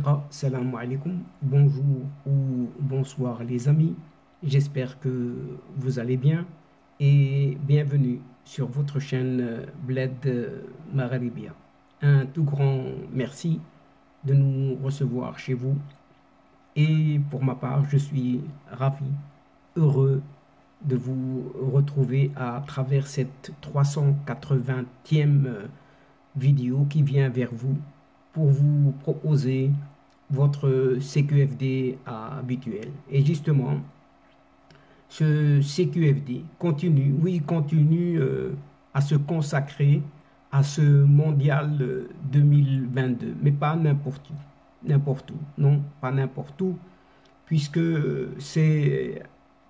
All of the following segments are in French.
Haqiqa, salam alaikum, bonjour ou bonsoir les amis, j'espère que vous allez bien et bienvenue sur votre chaîne Bled Magharibia. Un tout grand merci de nous recevoir chez vous et pour ma part, je suis ravi, heureux de vous retrouver à travers cette 380e vidéo qui vient vers vous pour vous proposer votre CQFD habituel. Et justement, ce CQFD continue, oui, continue à se consacrer à ce mondial 2022, mais pas n'importe où, non, pas n'importe où, puisque c'est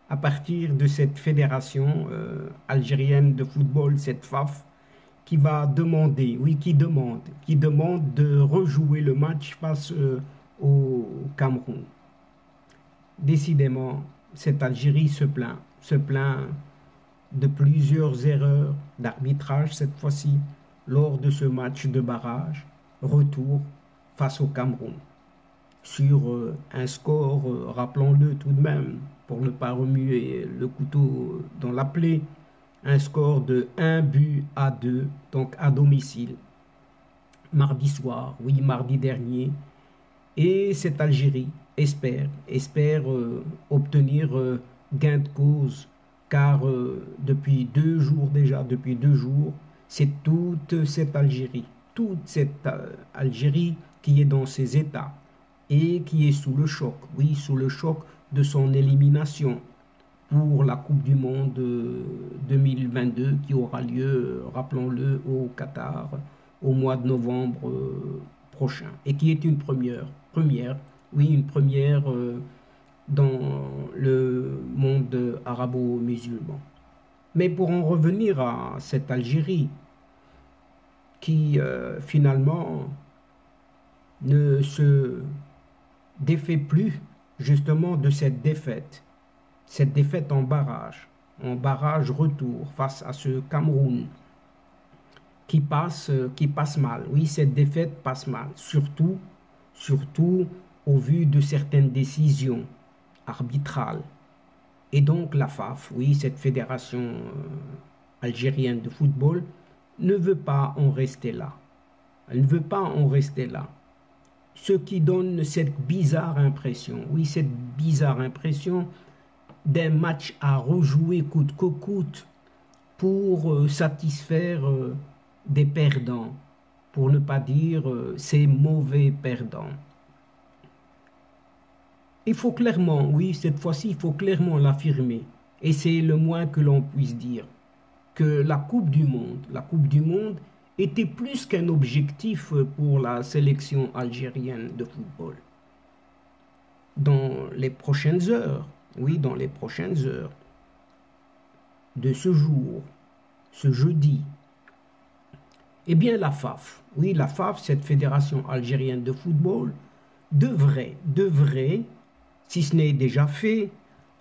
à partir de cette fédération algérienne de football, cette FAF, qui va demander, oui, qui demande de rejouer le match face au Cameroun. Décidément, cette Algérie se plaint de plusieurs erreurs d'arbitrage cette fois-ci lors de ce match de barrage, retour face au Cameroun. Sur un score, rappelons-le tout de même, pour ne pas remuer le couteau dans la plaie, un score de 1-2, donc à domicile, mardi soir, oui, mardi dernier. Et cette Algérie espère obtenir gain de cause, car depuis 2 jours déjà, c'est toute cette Algérie qui est dans ses états et qui est sous le choc, oui, sous le choc de son élimination pour la Coupe du Monde 2022 qui aura lieu, rappelons-le, au Qatar au mois de novembre prochain et qui est une première, dans le monde arabo-musulman. Mais pour en revenir à cette Algérie qui finalement ne se défait plus justement de cette défaite en barrage retour face à ce Cameroun qui passe mal. Oui, cette défaite passe mal, surtout au vu de certaines décisions arbitrales. Et donc la FAF, oui, cette fédération algérienne de football, ne veut pas en rester là. Elle ne veut pas en rester là. Ce qui donne cette bizarre impression, d'un match à rejouer coûte que coûte pour satisfaire des perdants, pour ne pas dire ces mauvais perdants. Il faut clairement, oui, cette fois-ci, il faut clairement l'affirmer, et c'est le moins que l'on puisse dire, que la Coupe du Monde était plus qu'un objectif pour la sélection algérienne de football. Dans les prochaines heures de ce jour, ce jeudi, eh bien la FAF, cette fédération algérienne de football, devrait, si ce n'est déjà fait,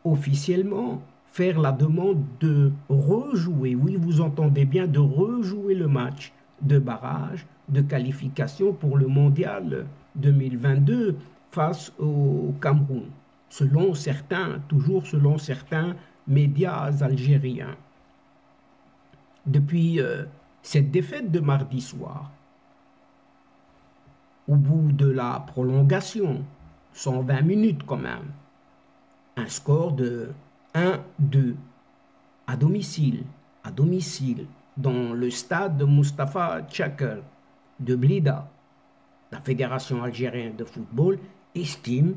officiellement, faire la demande de rejouer, oui, vous entendez bien, de rejouer le match de barrage, de qualification pour le mondial 2022 face au Cameroun, toujours selon certains médias algériens. Depuis cette défaite de mardi soir, au bout de la prolongation, 120 minutes quand même, un score de 1-2 à domicile, dans le stade de Mustapha Tchaker de Blida. La Fédération algérienne de football estime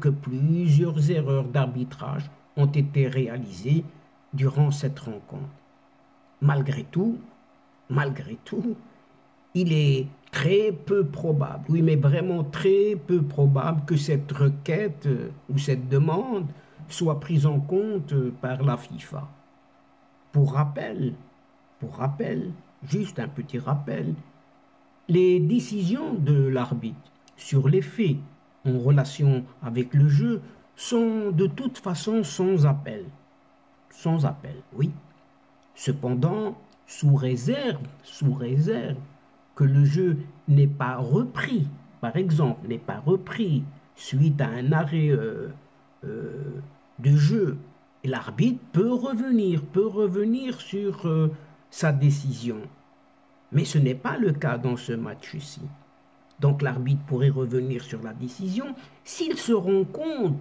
que plusieurs erreurs d'arbitrage ont été réalisées durant cette rencontre. Malgré tout, il est très peu probable, oui, mais vraiment très peu probable que cette requête ou cette demande soit prise en compte par la FIFA. Pour rappel, juste un petit rappel, les décisions de l'arbitre sur les faits en relation avec le jeu sont de toute façon sans appel, oui. Cependant, sous réserve que le jeu n'ait pas repris par exemple, n'est pas repris suite à un arrêt de jeu, l'arbitre peut revenir sur sa décision. Mais ce n'est pas le cas dans ce match-ci. Donc l'arbitre pourrait revenir sur la décision s'il se rend compte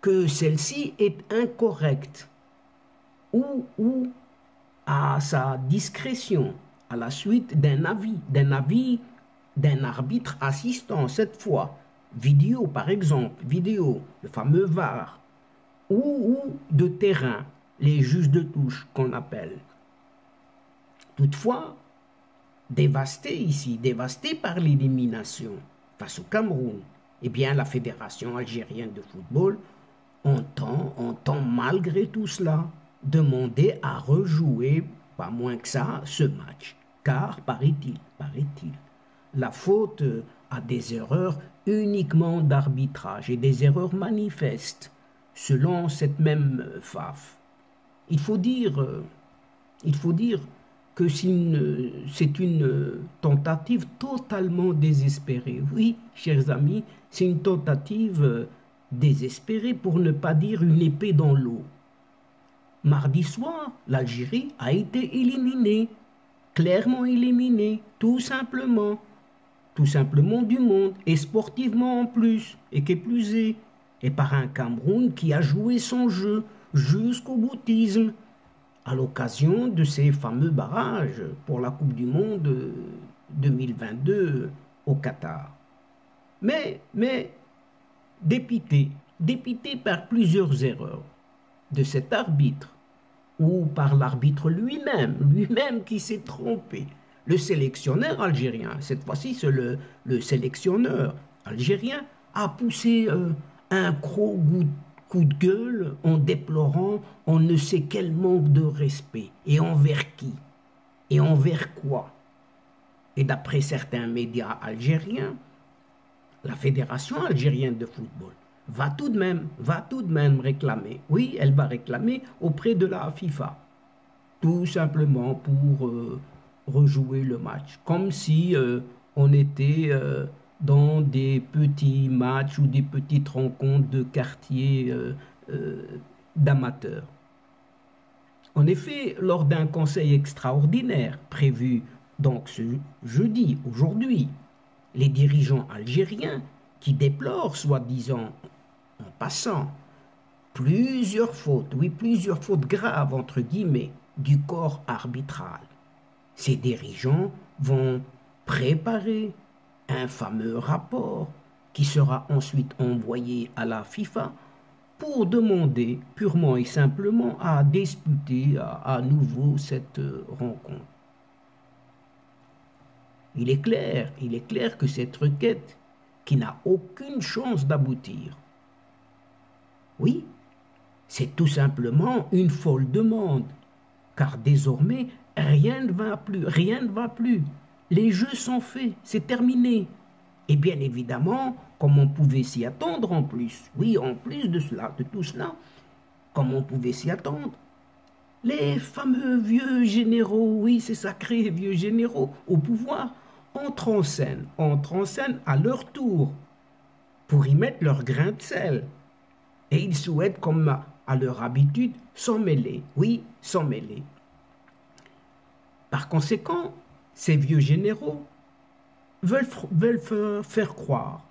que celle-ci est incorrecte ou à sa discrétion, à la suite d'un avis d'un arbitre assistant, cette fois, vidéo par exemple, vidéo, le fameux VAR, ou de terrain, les juges de touche qu'on appelle. Toutefois, dévasté par l'élimination face au Cameroun, eh bien la Fédération algérienne de football entend malgré tout cela demander à rejouer, pas moins que ça, ce match. Car, paraît-il, la faute à des erreurs uniquement d'arbitrage et des erreurs manifestes, selon cette même FAF. Il faut dire que c'est une tentative totalement désespérée. Oui, chers amis, c'est une tentative désespérée, pour ne pas dire une épée dans l'eau. Mardi soir, l'Algérie a été éliminée, clairement éliminée, tout simplement du monde, et sportivement en plus, et qui plus est, et par un Cameroun qui a joué son jeu jusqu'au boutisme, à l'occasion de ces fameux barrages pour la Coupe du Monde 2022 au Qatar. Mais dépité par plusieurs erreurs de cet arbitre, ou par l'arbitre lui-même qui s'est trompé. Le sélectionneur algérien, cette fois-ci c'est le sélectionneur algérien, a poussé un gros coup de gueule en déplorant on ne sait quel manque de respect. Et envers qui? Et envers quoi? Et d'après certains médias algériens, la Fédération algérienne de football va tout de même réclamer, oui, elle va réclamer auprès de la FIFA, tout simplement pour rejouer le match, comme si on était dans des petits matchs ou des petites rencontres de quartier d'amateurs. En effet, lors d'un conseil extraordinaire prévu donc ce jeudi, aujourd'hui, les dirigeants algériens qui déplorent, soi-disant, en passant, plusieurs fautes graves, entre guillemets, du corps arbitral. Ces dirigeants vont préparer un fameux rapport qui sera ensuite envoyé à la FIFA pour demander purement et simplement à disputer à nouveau cette rencontre. Il est clair que cette requête, qui n'a aucune chance d'aboutir, oui, c'est tout simplement une folle demande, car désormais, rien ne va plus. Les jeux sont faits, c'est terminé. Et bien évidemment, comme on pouvait s'y attendre en plus, oui, en plus de tout cela, comme on pouvait s'y attendre, les fameux vieux généraux, oui, ces sacrés vieux généraux au pouvoir, entrent en scène à leur tour, pour y mettre leur grain de sel. Et ils souhaitent, comme à leur habitude, s'en mêler, oui, s'en mêler. Par conséquent, ces vieux généraux veulent faire croire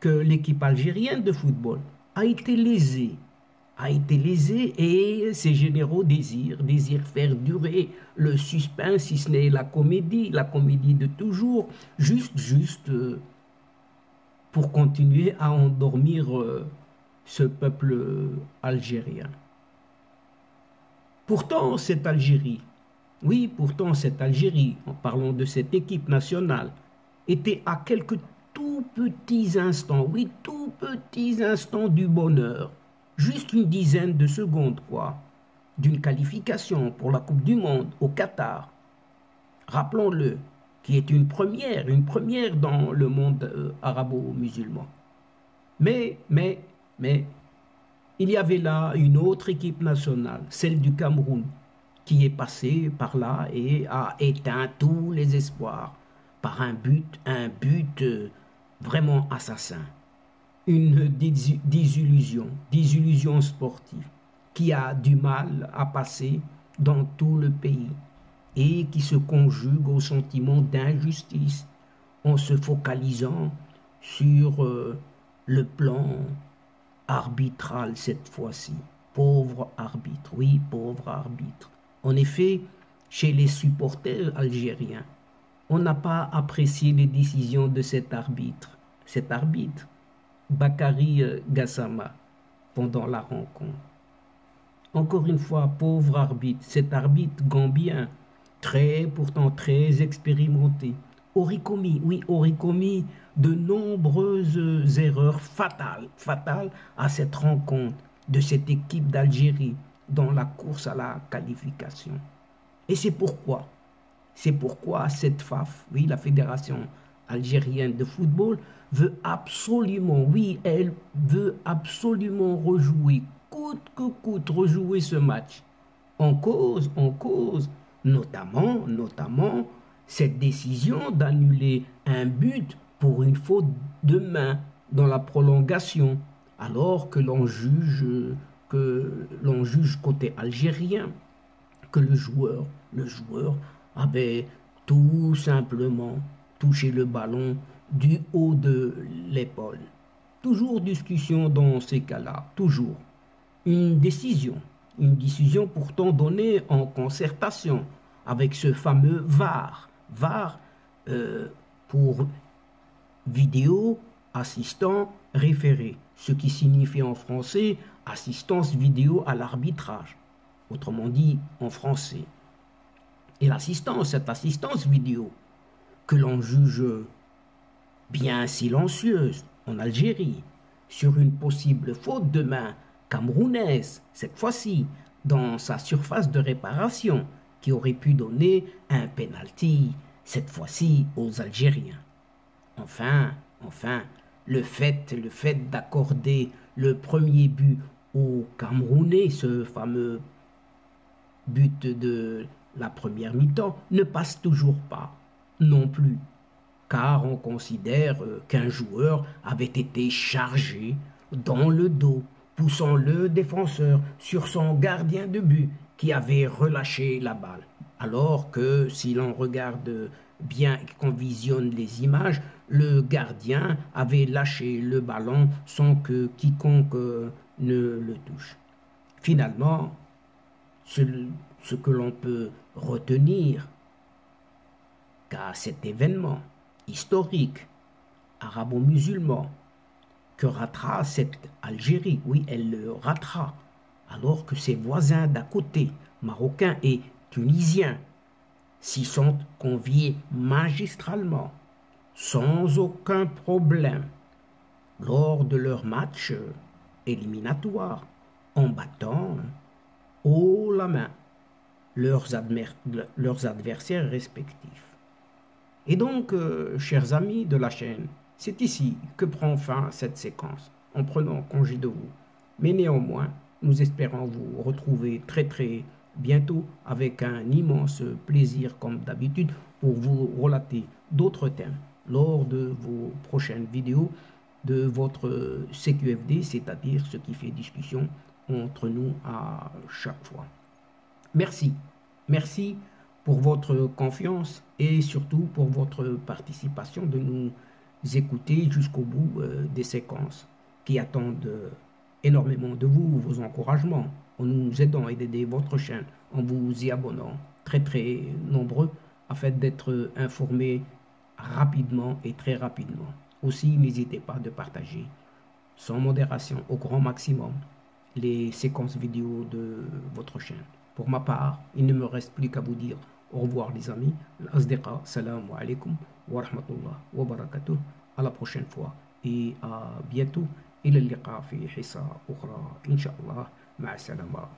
que l'équipe algérienne de football a été lésée, et ces généraux désirent faire durer le suspense, si ce n'est la comédie de toujours, juste pour continuer à endormir ce peuple algérien. Pourtant, cette Algérie, en parlant de cette équipe nationale, était à quelques tout petits instants du bonheur, juste une dizaine de secondes, d'une qualification pour la Coupe du Monde au Qatar. Rappelons-le, qui est une première dans le monde arabo-musulman. Mais, il y avait là une autre équipe nationale, celle du Cameroun, qui est passée par là et a éteint tous les espoirs. par un but vraiment assassin. Une désillusion sportive qui a du mal à passer dans tout le pays et qui se conjugue au sentiment d'injustice en se focalisant sur le plan arbitral cette fois-ci. Pauvre arbitre, oui, pauvre arbitre. En effet, chez les supporters algériens, on n'a pas apprécié les décisions de cet arbitre, Bakary Gassama, pendant la rencontre. Encore une fois, pauvre arbitre, cet arbitre gambien, pourtant très expérimenté, aurait commis de nombreuses erreurs fatales à cette rencontre de cette équipe d'Algérie dans la course à la qualification. Et c'est pourquoi cette FAF, oui, la Fédération algérienne de football, veut absolument, oui, elle veut absolument rejouer, coûte que coûte, rejouer ce match. En cause, notamment, cette décision d'annuler un but pour une faute de main dans la prolongation, alors que l'on juge côté algérien que le joueur avait tout simplement touché le ballon du haut de l'épaule. Toujours discussion dans ces cas-là, toujours. Une décision pourtant donnée en concertation avec ce fameux VAR. Pour vidéo assistant référé, ce qui signifie en français assistance vidéo à l'arbitrage, autrement dit en français. Et cette assistance vidéo, que l'on juge bien silencieuse en Algérie, sur une possible faute de main camerounaise, cette fois-ci, dans sa surface de réparation, qui aurait pu donner un penalty, cette fois-ci aux Algériens. Enfin, le fait d'accorder le premier but aux Camerounais, ce fameux but de la première mi-temps, ne passe toujours pas non plus, car on considère qu'un joueur avait été chargé dans le dos, poussant le défenseur sur son gardien de but qui avait relâché la balle. Alors que si l'on regarde bien et qu'on visionne les images, le gardien avait lâché le ballon sans que quiconque ne le touche. Finalement, ce que l'on peut retenir qu'à cet événement historique arabo-musulman que ratera cette Algérie, oui, elle le ratera, alors que ses voisins d'à côté, marocains et tunisiens, s'y sont conviés magistralement, sans aucun problème, lors de leur match éliminatoire, en battant haut la main leurs adversaires respectifs. Et donc, chers amis de la chaîne, c'est ici que prend fin cette séquence, en prenant congé de vous. Mais néanmoins, nous espérons vous retrouver très bientôt avec un immense plaisir comme d'habitude pour vous relater d'autres thèmes lors de vos prochaines vidéos de votre CQFD, c'est-à-dire ce qui fait discussion entre nous à chaque fois. Merci pour votre confiance et surtout pour votre participation de nous écouter jusqu'au bout des séquences qui attendent énormément de vous, vos encouragements, en nous aidant à aider votre chaîne, en vous y abonnant très nombreux afin d'être informés rapidement et très rapidement. Aussi, n'hésitez pas de partager sans modération au grand maximum les séquences vidéo de votre chaîne. Pour ma part, il ne me reste plus qu'à vous dire au revoir les amis. Al-Asdiqa, salam alaikum wa rahmatullah wa barakatuh. À la prochaine fois et à bientôt. إلى اللقاء في حصة أخرى إن شاء الله. مع السلامة.